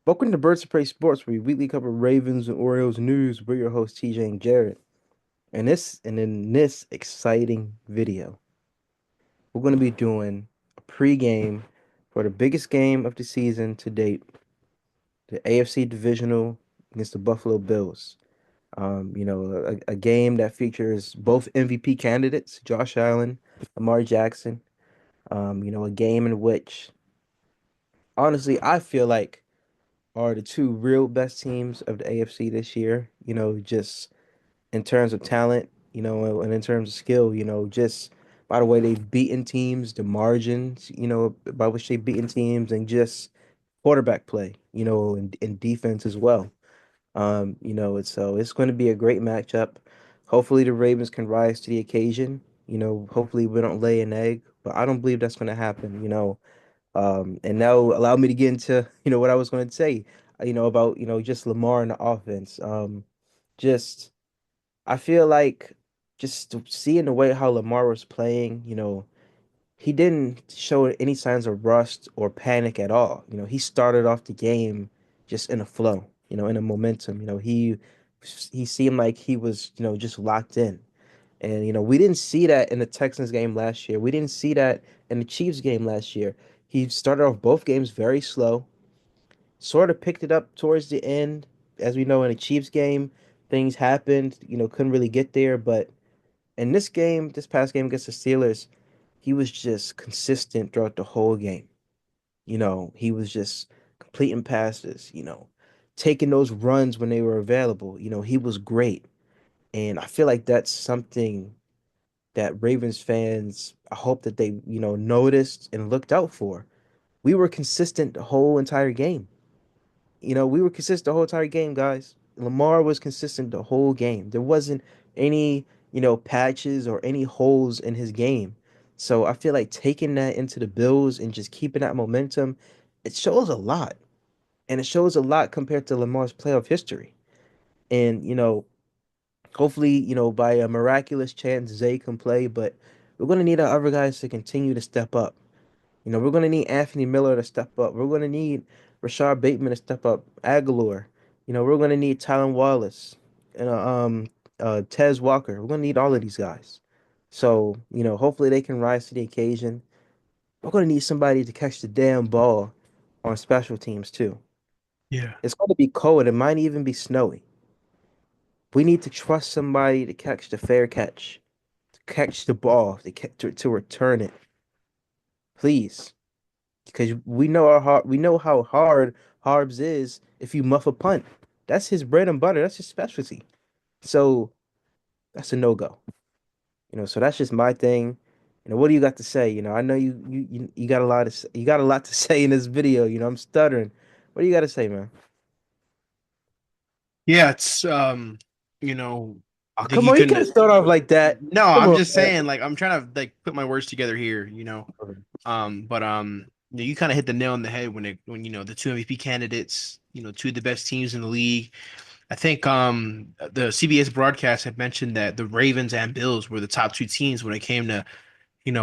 Welcome to Birds of Prey Sports, where we weekly cover Ravens and Orioles news. We're your hosts, TJ and Jared. In this exciting video, we're going to be doing a pregame for the biggest game of the season to date, the AFC divisional against the Buffalo Bills. A game that features both MVP candidates, Josh Allen, Lamar Jackson. A game in which, honestly, I feel like are the two real best teams of the AFC this year. Just in terms of talent, and in terms of skill, just by the way they've beaten teams, the margins, by which they've beaten teams, and just quarterback play, and defense as well. It's going to be a great matchup. Hopefully the Ravens can rise to the occasion. Hopefully we don't lay an egg, but I don't believe that's going to happen. And now allow me to get into, what I was going to say, about, just Lamar and the offense. Just I feel like just seeing the way how Lamar was playing, he didn't show any signs of rust or panic at all. He started off the game just in a flow, in a momentum. He seemed like he was, just locked in. And we didn't see that in the Texans game last year. We didn't see that in the Chiefs game last year. He started off both games very slow, sort of picked it up towards the end. As we know in the Chiefs game, things happened, couldn't really get there, but in this game, this past game against the Steelers, he was just consistent throughout the whole game. He was just completing passes, taking those runs when they were available. He was great. And I feel like that's something that Ravens fans, I hope that they, noticed and looked out for. We were consistent the whole entire game. We were consistent the whole entire game, guys. Lamar was consistent the whole game. There wasn't any, patches or any holes in his game. So I feel like taking that into the Bills and just keeping that momentum, it shows a lot. And it shows a lot compared to Lamar's playoff history. And, hopefully, by a miraculous chance, Zay can play, but we're going to need our other guys to continue to step up. We're going to need Anthony Miller to step up. We're going to need Rashard Bateman to step up. Aguilar. We're going to need Tylen Wallace and Tez Walker. We're going to need all of these guys. So, hopefully they can rise to the occasion. We're going to need somebody to catch the damn ball on special teams too. Yeah. It's going to be cold. It might even be snowy. We need to trust somebody to catch the fair catch, to catch the ball, to return it. Please. Because we know how hard Harbs is if you muff a punt. That's his bread and butter. That's his specialty. So that's a no go. So that's just my thing. What do you got to say? I know you got a lot you got a lot to say in this video. I'm stuttering. What do you got to say, man? Yeah, it's you know, Oh, I think come you on, you couldn't can't start off like that. no, Come I'm on, just man. saying like I'm trying to like put my words together here. But you kind of hit the nail on the head when the two MVP candidates, two of the best teams in the league. I think the CBS broadcast had mentioned that the Ravens and Bills were the top two teams when it came to,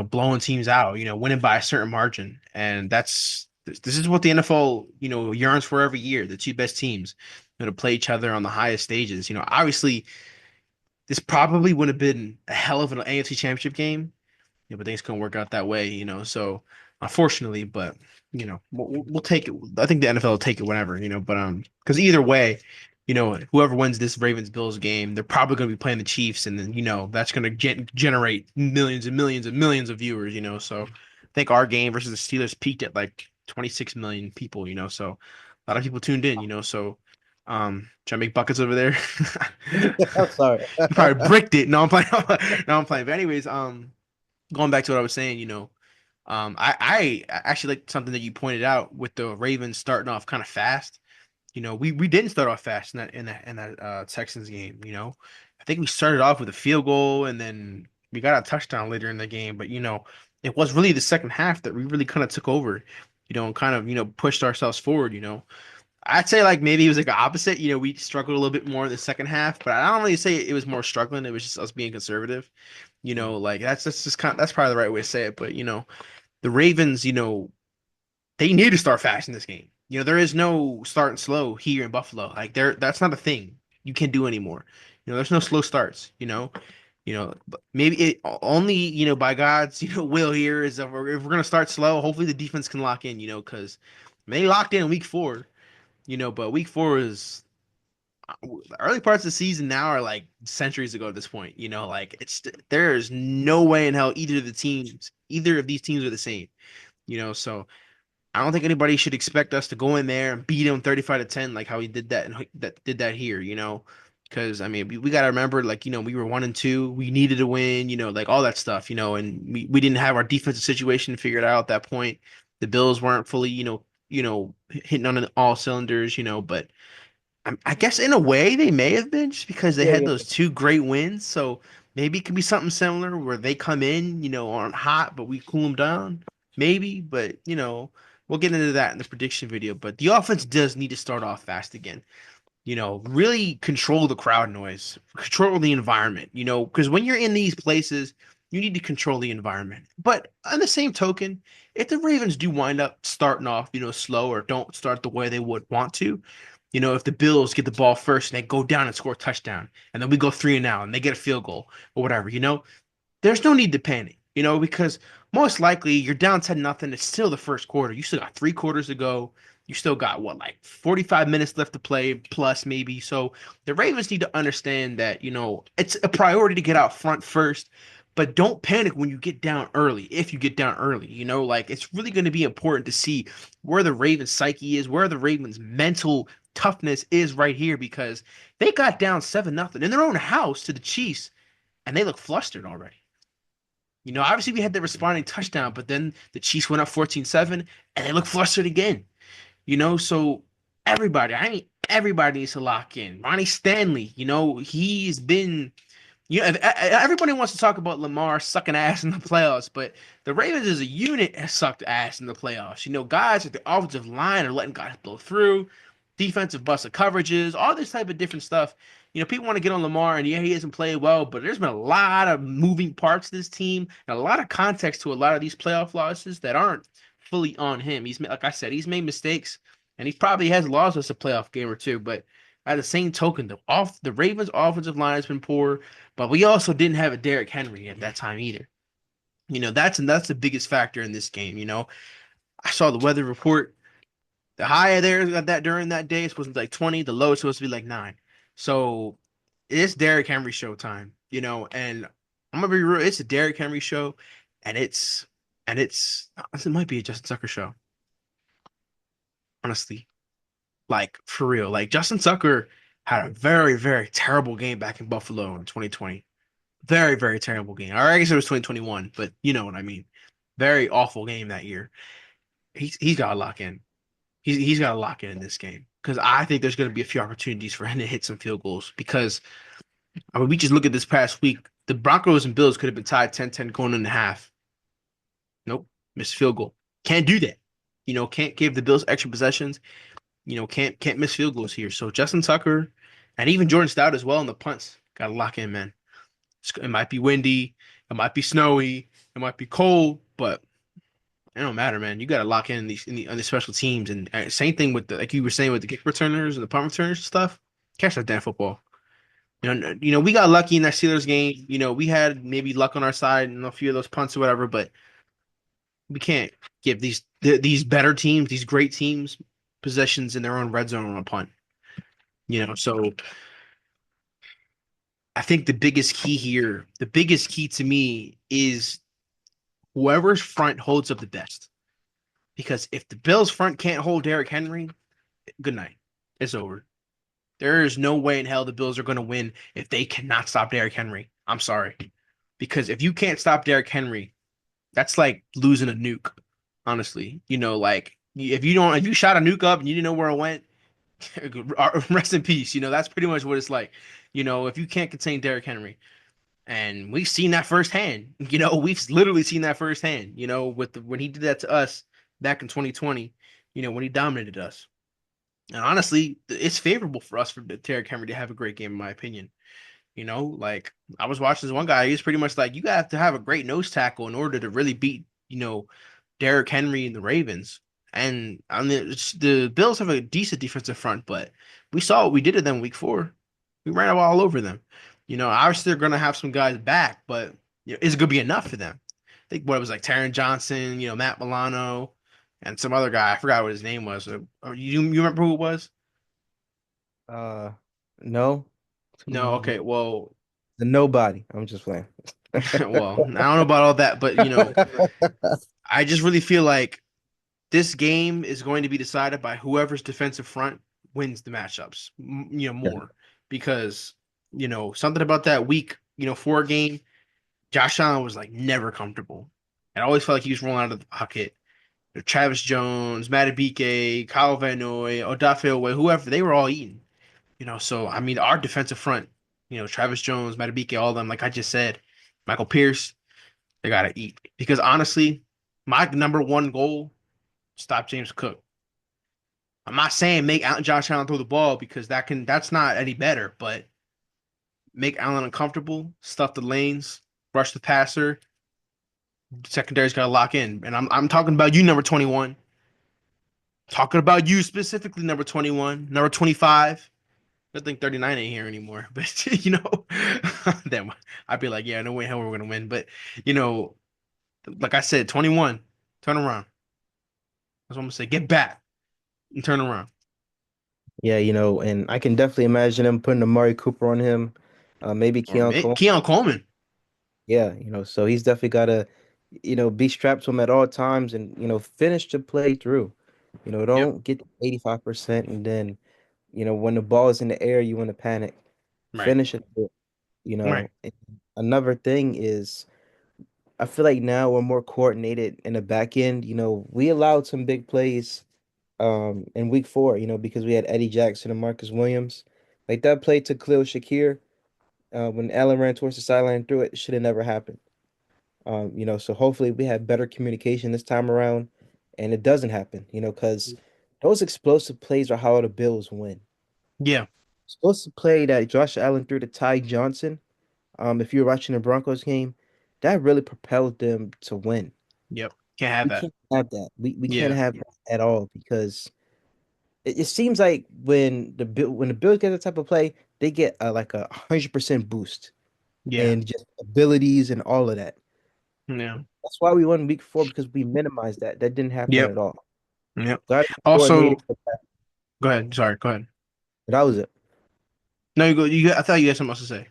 blowing teams out, winning by a certain margin. And this is what the NFL, yearns for every year, the two best teams, to play each other on the highest stages. Obviously this probably would have been a hell of an AFC championship game, but things couldn't work out that way. So unfortunately, but we'll take it. I think the NFL will take it whenever. But because either way, whoever wins this Ravens Bills game, they're probably going to be playing the Chiefs, and then that's going to generate millions and millions and millions of viewers. So I think our game versus the Steelers peaked at like 26 million people. So a lot of people tuned in. So trying to make buckets over there. I'm sorry. You probably bricked it. No, I'm playing. No, I'm playing. But anyways, going back to what I was saying, I actually like something that you pointed out with the Ravens starting off kind of fast. We didn't start off fast in that Texans game. I think we started off with a field goal and then we got a touchdown later in the game. But it was really the second half that we really kind of took over. And kind of pushed ourselves forward. I'd say like maybe it was like the opposite. We struggled a little bit more in the second half, but I don't really say it was more struggling. It was just us being conservative. Like that's just kind of, that's probably the right way to say it. But the Ravens, they need to start fast in this game. There is no start and slow here in Buffalo. Like that's not a thing you can do anymore. There's no slow starts. But maybe it only by God's will here is if we're gonna start slow. Hopefully the defense can lock in. Because they locked in week 4. But week 4 is the early parts of the season now are like centuries ago at this point. Like there's no way in hell either of these teams are the same. So I don't think anybody should expect us to go in there and beat them 35-10 like how he did that and that did that here. Because I mean we got to remember like we were 1-2, we needed to win, like all that stuff, and we didn't have our defensive situation figured out at that point. The Bills weren't fully hitting on all cylinders, but I guess in a way they may have been just because they Yeah, had yeah. those 2 great wins. So maybe it could be something similar where they come in, on hot, but we cool them down. Maybe, but we'll get into that in the prediction video. But the offense does need to start off fast again. Really control the crowd noise, control the environment, because when you're in these places, you need to control the environment. But on the same token, if the Ravens do wind up starting off, slow or don't start the way they would want to, if the Bills get the ball first and they go down and score a touchdown, and then we go 3-and-out and they get a field goal or whatever, there's no need to panic, because most likely you're down 10-0. It's still the first quarter. You still got 3 quarters to go. You still got what, like 45 minutes left to play, plus maybe. So the Ravens need to understand that, it's a priority to get out front first, but don't panic when you get down early. If you get down early, like it's really going to be important to see where the Ravens psyche is, where the Ravens mental toughness is right here, because they got down 7-0 in their own house to the Chiefs and they look flustered already. Obviously we had the responding touchdown, but then the Chiefs went up 14-7 and they look flustered again. So everybody needs to lock in. Ronnie Stanley, he's been everybody wants to talk about Lamar sucking ass in the playoffs, but the Ravens as a unit has sucked ass in the playoffs. Guys at the offensive line are letting guys blow through, defensive busted coverages, all this type of different stuff. People want to get on Lamar, and yeah, he hasn't played well, but there's been a lot of moving parts to this team and a lot of context to a lot of these playoff losses that aren't fully on him. Like I said, he's made mistakes, and he probably has lost us a playoff game or two. But at the same token, the Ravens' offensive line has been poor. But we also didn't have a Derrick Henry at that time either. That's the biggest factor in this game. I saw the weather report. The high there that during that day is supposed to be like 20. The low is supposed to be like 9. So it's Derrick Henry show time. And I'm gonna be real. It's a Derrick Henry show, and it might be a Justin Tucker show. Honestly, like for real. Like Justin Tucker had a very very terrible game back in Buffalo in 2020. Very, very terrible game. Or I guess it was 2021, but you know what I mean. Very awful game that year. He's got to lock in. He's got to lock in this game because I think there's going to be a few opportunities for him to hit some field goals. Because I mean, we just look at this past week. The Broncos and Bills could have been tied 10-10 going in the half. Nope, missed field goal. Can't do that. Can't give the Bills extra possessions. Can't miss field goals here. So Justin Tucker and even Jordan Stout as well in the punts got to lock in, man. It might be windy, it might be snowy, it might be cold, but it don't matter, man. You got to lock in on these special teams, and same thing with like you were saying with the kick returners and the punt returners and stuff. Catch that damn football. We got lucky in that Steelers game. We had maybe luck on our side and a few of those punts or whatever, but we can't give these better teams, these great teams, possessions in their own red zone on a punt. So I think the biggest key to me is whoever's front holds up the best. Because if the Bills front can't hold Derrick Henry, good night. It's over. There is no way in hell the Bills are going to win if they cannot stop Derrick Henry. I'm sorry. Because if you can't stop Derrick Henry, that's like losing a nuke, honestly. Like if you shot a nuke up and you didn't know where it went, rest in peace. That's pretty much what it's like. If you can't contain Derrick Henry. And we've seen that firsthand. We've literally seen that firsthand, when he did that to us back in 2020, when he dominated us. And honestly, it's favorable for us for Derrick Henry to have a great game, in my opinion. Like I was watching this one guy, he's pretty much like, you have to have a great nose tackle in order to really beat, Derrick Henry and the Ravens. And I mean, the Bills have a decent defensive front, but we saw what we did to them week 4. We ran all over them. Obviously they're going to have some guys back, but is it going to be enough for them? I think what it was like Taron Johnson, Matt Milano, and some other guy. I forgot what his name was. You remember who it was? Uh, no, No, okay. Well, the nobody. I'm just playing. well, I don't know about all that, but I just really feel like this game is going to be decided by whoever's defensive front wins the matchups, more because something about that week 4 game. Josh Allen was like never comfortable. I always felt like he was rolling out of the pocket. Travis Jones, Madubuike, Kyle Van Noy, Odafe Oweh, whoever, they were all eating. So I mean, our defensive front, Travis Jones, Madubuike, all of them, like I just said, Michael Pierce, they gotta eat. Because honestly, my number one goal, stop James Cook. I'm not saying make Josh Allen throw the ball because that's not any better, but make Allen uncomfortable, stuff the lanes, rush the passer. Secondary's got to lock in, and I'm talking about you, number 21. Talking about you specifically, number 21, number 25. I think 39 ain't here anymore, but then I'd be like, yeah, no way, hell, we're gonna win. But you know, like I said, 21, turn around. That's what I'm gonna say. Get back and turn around. Yeah, and I can definitely imagine him putting Amari Cooper on him, maybe Or Keon Cole. Keon Coleman. Yeah, so he's definitely got to, be strapped to him at all times and, finish the play through. Yep. Don't get 85% and then, when the ball is in the air, you want to panic. Right. Finish it through. Right. And another thing is I feel like now we're more coordinated in the back end. We allowed some big plays in week 4, because we had Eddie Jackson and Marcus Williams. Like that play to Khalil Shakir, when Allen ran towards the sideline and threw it, should have never happened. So hopefully we have better communication this time around and it doesn't happen, because those explosive plays are how the Bills win. Yeah. Explosive play that Josh Allen threw to Ty Johnson, if you're watching the Broncos game, that really propelled them to win. Yep. Can't have We that. can't have that. We can't Yeah. have that at all because it seems like when the Bills get that type of play, they get like 100% boost Yeah. and just abilities and all of that. Yeah. That's why we won week 4 because we minimized that. That didn't happen Yep. at all. Yep. Got to be coordinated. Also, go ahead. Sorry. Go ahead. That was it. No, you go. I thought you had something else to say.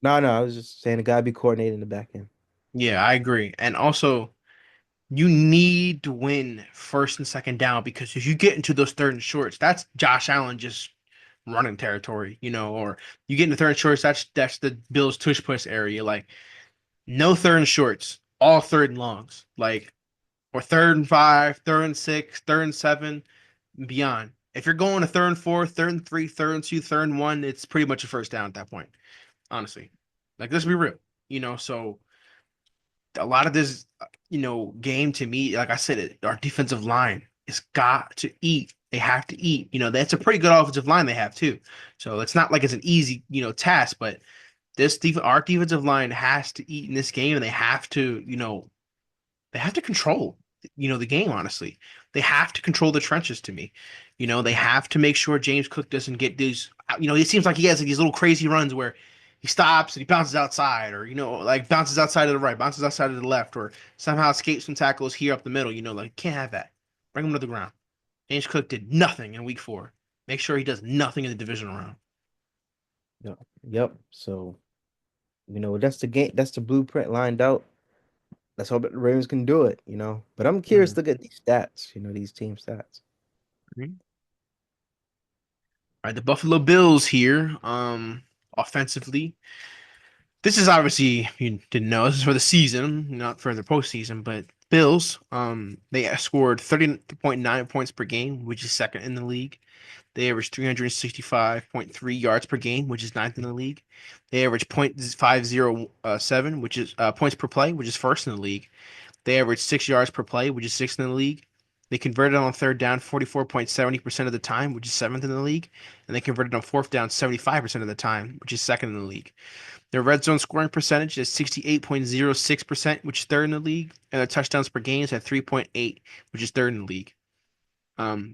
No, I was just saying the guy be coordinated in the back end. Yeah, I agree. And also, you need to win first and second down because if you get into those third and shorts, that's Josh Allen just running territory, or you get into third and shorts, that's the Bills tush push area. Like no third and shorts, all third and longs. Like or third and 5, third and 6, third and 7, and beyond. If you're going to third and 4, third and 3, third and 2, third and 1, it's pretty much a first down at that point, honestly. Like let's be real, so a lot of this, game to me, like I said, our defensive line has got to eat. They have to eat. That's a pretty good offensive line they have too. So it's not like it's an easy, task, but our defensive line has to eat in this game, and they have to control, the game, honestly. They have to control the trenches to me. They have to make sure James Cook doesn't get these, it seems like he has like, these little crazy runs where he stops and he bounces outside or, like bounces outside to the right, bounces outside to the left, or somehow escapes from tackles here up the middle. Like can't have that. Bring him to the ground. James Cook did nothing in week 4. Make sure he does nothing in the divisional round. Yep. Yep. So, that's the game. That's the blueprint lined out. Let's hope that the Ravens can do it. But I'm curious Mhm. to look at these stats, these team stats. All right, the Buffalo Bills here, offensively. This is obviously you didn't know this is for the season, not for the postseason. But Bills, they scored 30.9 points per game, which is second in the league. They averaged 365.3 yards per game, which is ninth in the league. They averaged 0.507, which is points per play, which is first in the league. They averaged 6 yards per play, which is sixth in the league. They converted on third down 44.70% of the time, which is seventh in the league. And they converted on fourth down 75% of the time, which is second in the league. Their red zone scoring percentage is 68.06%, which is third in the league, and their touchdowns per game is at 3.8, which is third in the league.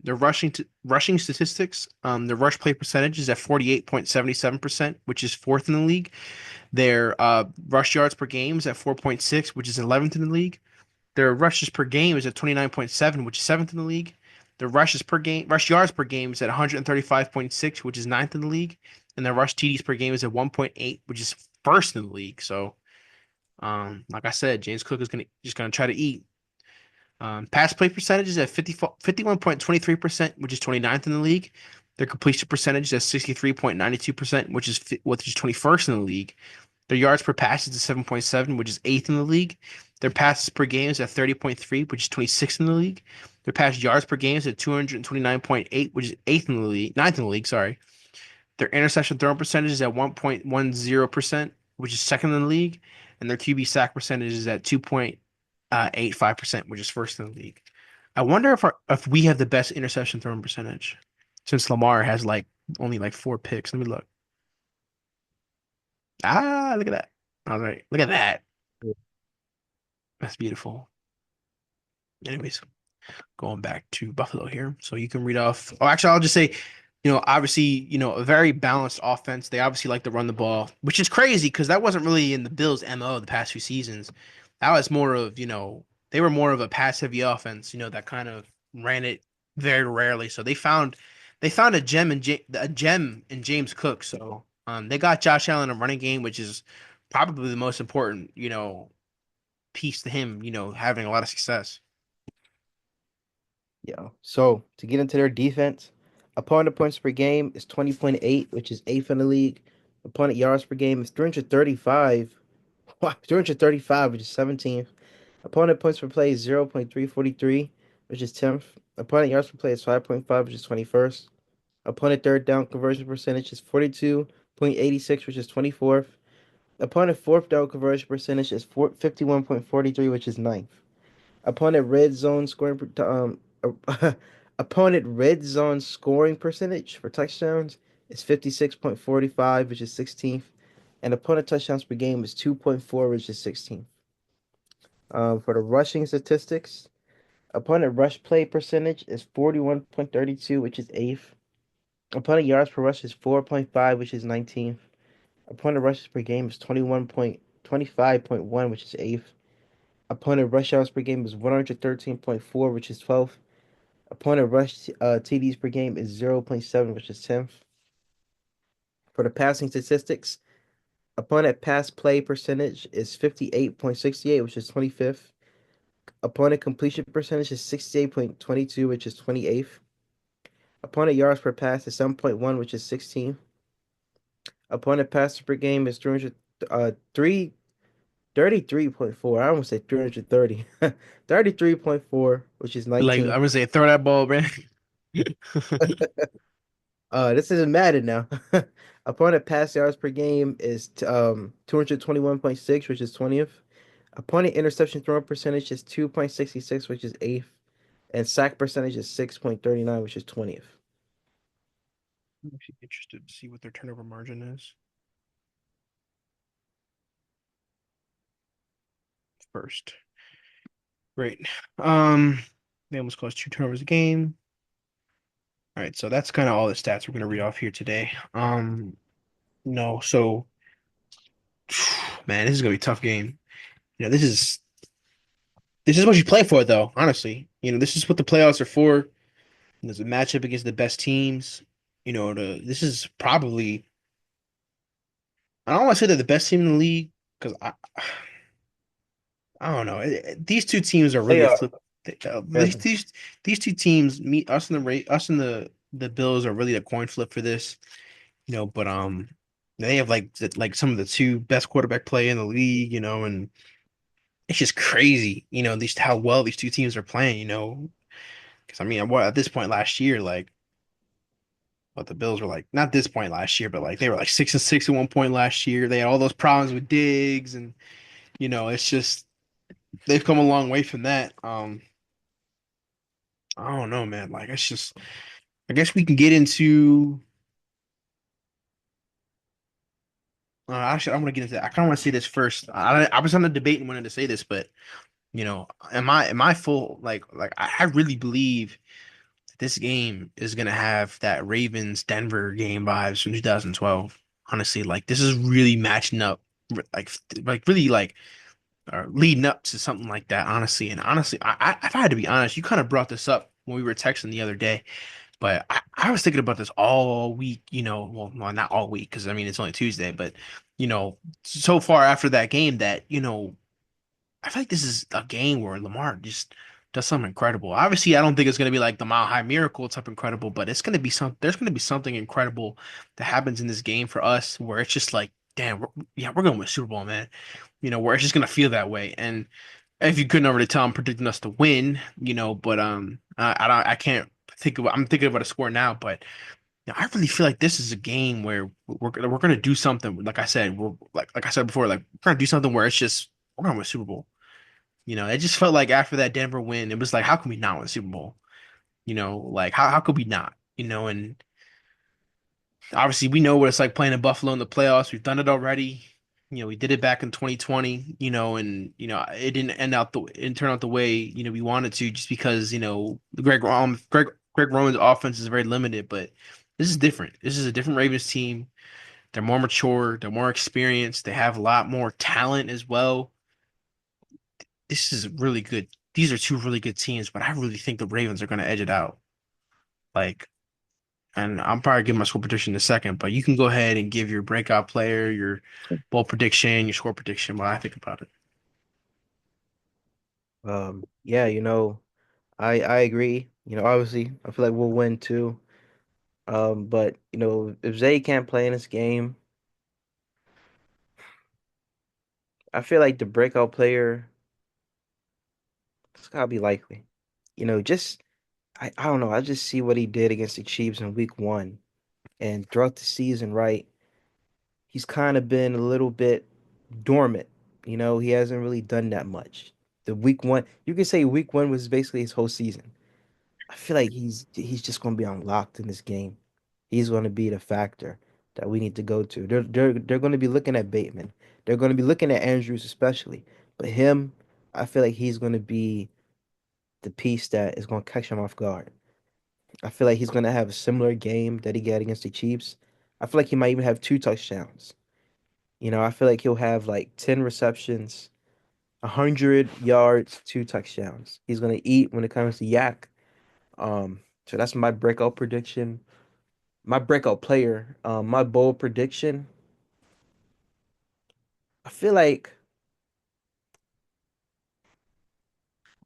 Their rushing statistics, their rush play percentage is at 48.77%, which is fourth in the league. Their rush yards per game is at 4.6, which is 11th in the league. Their rushes per game is at 29.7, which is seventh in the league. Their rush yards per game is at 135.6, which is ninth in the league. And their rush TDs per game is at 1.8, which is first in the league. So, like I said, James Cook is gonna try to eat. Pass play percentage is at 51.23%, which is 29th in the league. Their completion percentage is at 63.92%, which is 21st in the league. Their yards per pass is at 7.7, which is eighth in the league. Their passes per game is at 30.3, which is 26th in the league. Their pass yards per game is at 229.8, which is eighth in the league, ninth in the league, sorry. Their interception throw percentage is at 1.10%, which is second in the league. And their QB sack percentage is at 2.85%, which is first in the league. I wonder if we have the best interception thrown percentage since Lamar has like only like four picks. Let me look. Ah, look at that. All right, look at that. That's beautiful. Anyways, going back to Buffalo here. So you can read off. Oh, actually, I'll just say, obviously, a very balanced offense. They obviously like to run the ball, which is crazy because that wasn't really in the Bills' MO the past few seasons. That was more of, they were more of a pass heavy offense, that kind of ran it very rarely. So they found a gem in James Cook. So they got Josh Allen a running game, which is probably the most important, piece to him, having a lot of success. Yeah. So to get into their defense, opponent points per game is 20.8, which is eighth in the league. Opponent yards per game is 335. Wow, 335, which is 17th. Opponent points per play is 0.343, which is 10th. Opponent yards per play is 5.5, which is 21st. Opponent third down conversion percentage is 42.86, which is 24th. Opponent fourth down conversion percentage is 51.43, which is ninth. Opponent red zone scoring opponent red zone scoring percentage for touchdowns is 56.45, which is 16th, and opponent touchdowns per game is 2.4, which is 16th. For the rushing statistics, opponent rush play percentage is 41.32, which is 8th. Opponent yards per rush is 4.5, which is 19th. Opponent rushes per game is 21.25.1, which is 8th. Opponent rush yards per game is 113.4, which is 12th. Opponent rush TDs per game is 0.7, which is 10th. For the passing statistics, opponent pass play percentage is 58.68, which is 25th. Opponent completion percentage is 68.22, which is 28th. Opponent yards per pass is 7.1, which is 16th. Opponent passes per game is 33.4. I almost say 330. 33.4, which is Like I'm 19th. gonna say, throw that ball, man. This isn't Madden now. Opponent pass yards per game is 221.6, which is 20th. Opponent interception throw percentage is 2.66, which is 8th. And sack percentage is 6.39, which is 20th. I'm actually interested to see what their turnover margin is first. Great. They almost caused two turnovers a game. All right, so that's kind of all the stats we're gonna read off here today. No, so man, this is gonna be a tough game. This is what you play for, though. Honestly, this is what the playoffs are for. There's a matchup against the best teams. This is probably I don't want to say they're the best team in the league because I don't know. These two teams are really They a are. flip. These two teams meet us and the Bills are really a coin flip for this. But they have like some of the two best quarterback play in the league. And it's just crazy. These how well these two teams are playing. Because I mean, what at this point last year, like, what the Bills were like, not this point last year, but like they were like 6-6 at one point last year. They had all those problems with Diggs, and it's just they've come a long way from that. I don't know, man. Like it's just, I guess we can get into. Actually, I'm gonna get into that. I kind of want to say this first. I was on the debate and wanted to say this, but am I full like I really believe this game is gonna have that Ravens Denver game vibes from 2012. Honestly, like this is really matching up, like really like leading up to something like that. Honestly, and honestly, if I had to be honest, you kind of brought this up when we were texting the other day, but I was thinking about this all week. Well, not all week because I mean it's only Tuesday, but so far after that game that I feel like this is a game where Lamar just does something incredible. Obviously, I don't think it's going to be like the Mile High Miracle type incredible, but it's going to be there's going to be something incredible that happens in this game for us where it's just like, damn, yeah, we're going to win Super Bowl, man. Where it's just going to feel that way. And if you couldn't already tell, I'm predicting us to win, but I can't I'm thinking about a score now, but I really feel like this is a game where we're gonna do something. Like I said, we're like I said before, like we're gonna do something where it's just we're gonna win Super Bowl. It just felt like after that Denver win, it was like, how can we not win Super Bowl? Like how could we not? And obviously we know what it's like playing in Buffalo in the playoffs. We've done it already. We did it back in 2020, and it didn't turn out the way, we wanted to just because, Greg Roman's offense is very limited, but this is different. This is a different Ravens team. They're more mature, they're more experienced, they have a lot more talent as well. This is really good. These are two really good teams, but I really think the Ravens are going to edge it out. Like, and I'm probably giving my score prediction in a second, but you can go ahead and give your breakout player, your ball prediction, your score prediction, what I think about it. Yeah, I agree. Obviously, I feel like we'll win too. But if Zay can't play in this game, I feel like the breakout player, it's gotta be likely. Just I don't know. I just see what he did against the Chiefs in week one. And throughout the season, right, he's kind of been a little bit dormant. He hasn't really done that much. The week one, you could say week one was basically his whole season. I feel like he's just going to be unlocked in this game. He's going to be the factor that we need to go to. They're going to be looking at Bateman. They're going to be looking at Andrews especially. But him, I feel like he's going to be the piece that is going to catch him off guard. I feel like he's going to have a similar game that he got against the Chiefs. I feel like he might even have two touchdowns. I feel like he'll have like 10 receptions, 100 yards, two touchdowns. He's going to eat when it comes to yak. So that's my breakout prediction. My breakout player, my bold prediction. I feel like,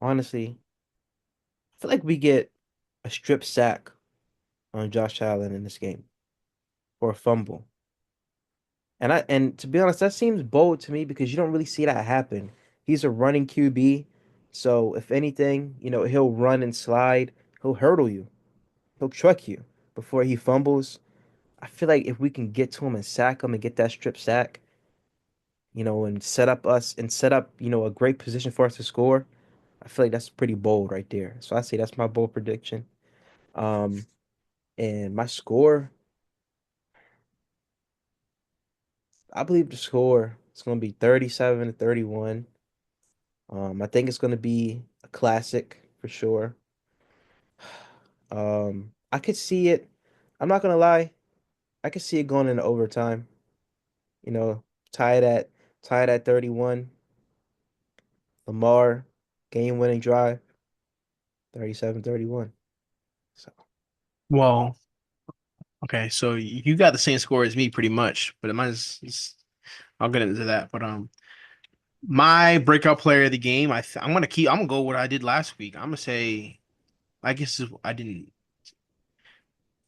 honestly, I feel like we get a strip sack on Josh Allen in this game or a fumble. And to be honest, that seems bold to me because you don't really see that happen. He's a running QB, so if anything, he'll run and slide, he'll hurdle you, he'll truck you before he fumbles. I feel like if we can get to him and sack him and get that strip sack, and set up, a great position for us to score, I feel like that's pretty bold right there. So I say that's my bold prediction. Um, and my score, I believe the score is going to be 37-31. I think it's going to be a classic for sure. I could see it. I'm not going to lie. I could see it going into overtime. You know, tied at tied at 31. Lamar game-winning drive, 37-31. So, Well, okay, so you got the same score as me pretty much, but I'll get into that. But my breakout player of the game, I'm gonna go what I did last week. I'm gonna say, I guess I didn't.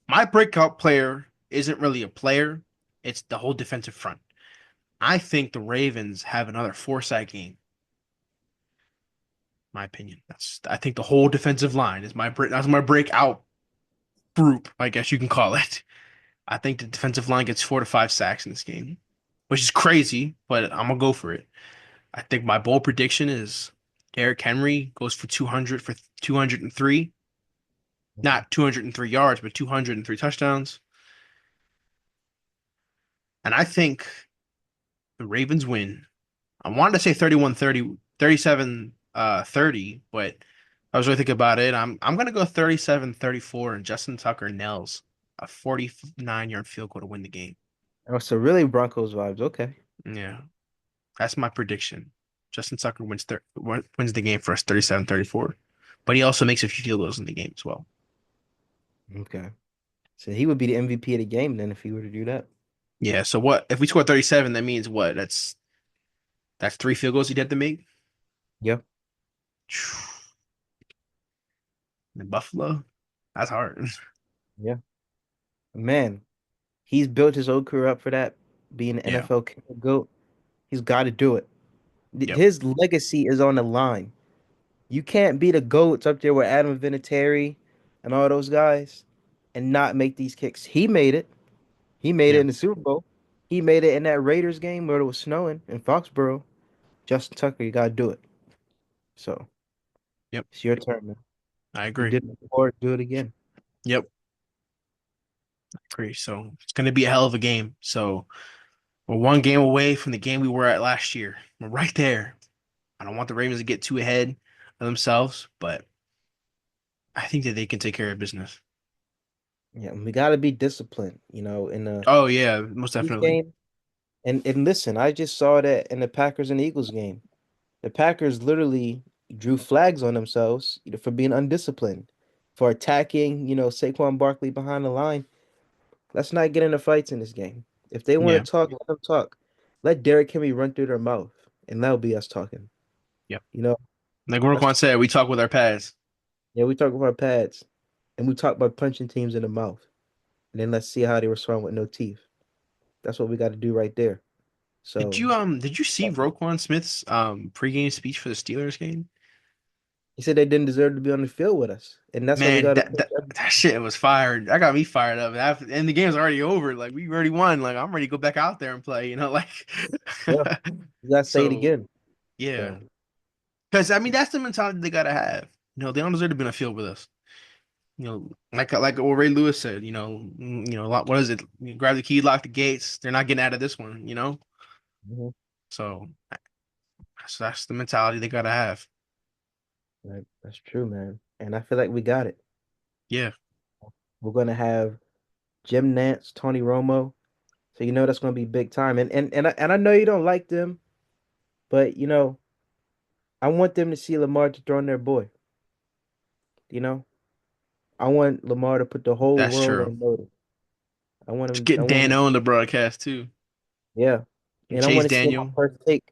My breakout player isn't really a player; it's the whole defensive front. I think the Ravens have another foresight game. My opinion. I think the whole defensive line is that's my breakout group, I guess you can call it. I think the defensive line gets 4 to 5 sacks in this game, which is crazy, but I'm gonna go for it. I think my bold prediction is Derrick Henry goes for 200 for 203, not 203 yards, but 203 touchdowns. And I think the Ravens win. I wanted to say 31-30, 37-30, but I was really thinking about it. I'm gonna go 37-34, and Justin Tucker nails a 49-yard field goal to win the game. Oh, so really Broncos vibes. Okay. Yeah, that's my prediction. Justin Tucker wins the game for us 37-34, but he also makes a few field goals in the game as well. Okay. So he would be the MVP of the game then if he were to do that. Yeah. So what if we score 37? That means what? That's three field goals he'd have to make. Yeah. In Buffalo, that's hard. Yeah. Man, he's built his own career up for that, being an Yeah. NFL GOAT. He's got to do it. Yep. His legacy is on the line. You can't be the GOATs up there with Adam Vinatieri and all those guys and not make these kicks. He made it. He made it Yeah. in the Super Bowl. He made it in that Raiders game where it was snowing in Foxborough. Justin Tucker, you got to do it. So Yep. it's your turn, man. I You agree. did it before, do it again. Yep. Agree. So it's gonna be a hell of a game. So we're one game away from the game we were at last year. We're right there. I don't want the Ravens to get too ahead of themselves, but I think that they can take care of business. Yeah, and we got to be disciplined, in Oh yeah, most these definitely. games. And listen, I just saw that in the Packers and Eagles game. The Packers literally drew flags on themselves, for being undisciplined, for attacking, Saquon Barkley behind the line. Let's not get into fights in this game. If they want Yeah. to talk, let them talk. Let Derrick Henry run through their mouth, and that'll be us talking. Yep. You know, Like let's Roquan talk. said, we talk with our pads. Yeah, we talk about pads, and we talk about punching teams in the mouth, and then let's see how they respond with no teeth. That's what we got to do right there. So Did you see Roquan Smith's pregame speech for the Steelers game? he said they didn't deserve to be on the field with us, and that's why we Man, got to. that shit was fired. That got me fired up. And the game's already over. Like we already won. Like I'm ready to go back out there and play. Like Yeah, we got to say it so again. yeah. So Because I mean that's the mentality they gotta have. They don't deserve to be on the field with us. Like what Ray Lewis said. What is it? You grab the key, lock the gates. They're not getting out of this one. mhm, So that's the mentality they gotta have. that's true, man. And I feel like we got it. Yeah, We're gonna have Jim Nance, Tony Romo. So that's gonna be big time. And I know you don't like them, but I want them to see Lamar to throw in their boy. You know, I want Lamar to put the whole that's world true. on notice. I want Just him. I get want Dan him. on the broadcast too, Yeah, and and I Chase want to see him on Daniel. first take.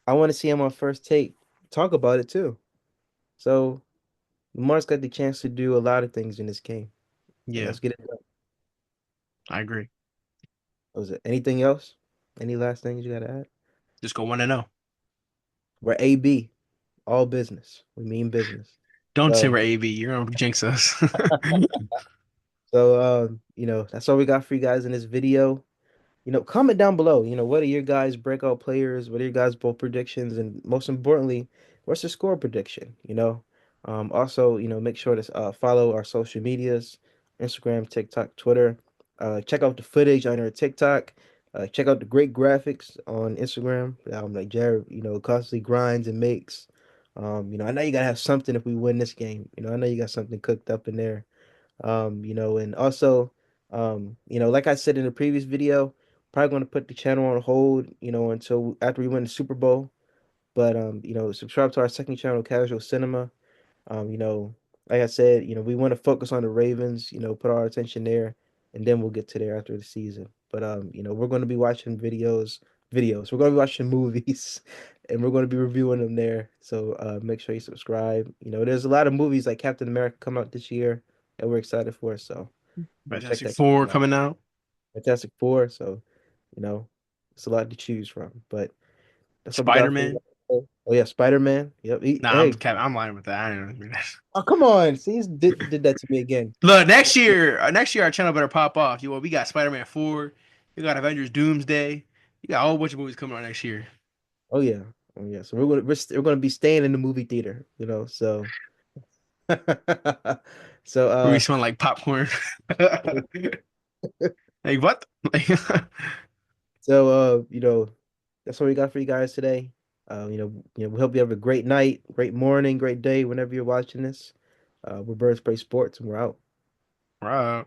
I want to see him on first take talk about it too. So Lamar's got the chance to do a lot of things in this game, and Yeah, let's get it done. I agree. Was it anything else? Any last things you gotta add? Just go 1-0. We're AB, all business. We mean business. Don't say So, we're AB. You're gonna jinx us. that's all we got for you guys in this video. Comment down below. What are your guys' breakout players? What are your guys' bold predictions? And most importantly, what's your score prediction? Also, make sure to follow our social medias, Instagram, TikTok, Twitter. Check out the footage on our TikTok. Check out the great graphics on Instagram. Like Jared, constantly grinds and makes. I know you gotta have something if we win this game. I know you got something cooked up in there. And also, like I said in the previous video, probably going to put the channel on hold, until after we win the Super Bowl. But subscribe to our second channel, Casual Cinema. Um, you know, like I said, we want to focus on the Ravens, put our attention there, and then we'll get to there after the season. But we're going to be watching videos. We're going to be watching movies, and we're going to be reviewing them there. So make sure you subscribe. There's a lot of movies like Captain America come out this year that we're excited for. So check Fantastic that Four out. coming out. Fantastic Four. So you know, it's a lot to choose from. But that's what we got for you. Spider-Man. Oh yeah, Spider-Man. Yep. Nah, Hey, I'm lying with that. I don't know. oh come on. See, he did that to me again. Look, next year our channel better pop off. We got Spider-Man 4, we got Avengers Doomsday, you got a whole bunch of movies coming out next year. Oh yeah. Oh yeah. So we're gonna be staying in the movie theater, so so Where we smell like popcorn. Like what? Like, so that's what we got for you guys today. We hope you have a great night, great morning, great day whenever you're watching this. We're Birds Play Sports, and we're out. Right.